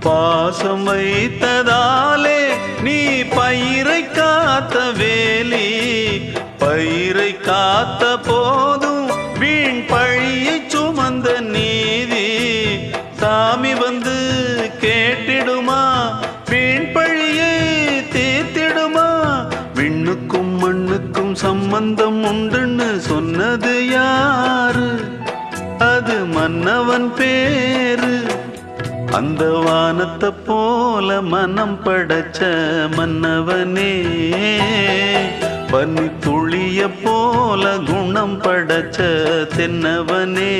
பாசம் வைத்ததாலே நீ பயிரை காத்த வேலி, பயிரை காத்த போதும் வீண் பழியை சுமந்த நீதி. சாமி வந்து கேட்டிடுமா, வீண் பழியை தீர்த்திடுமா? விண்ணுக்கும் மண்ணுக்கும் சம்பந்தம் உண்டுன்னு சொன்னது யாரு? அது மன்னவன் பேரு. அந்த வானத்தை போல மனம் படைச்ச மன்னவனே, பனி துளிய போல குணம் படைச்ச தென்னவனே.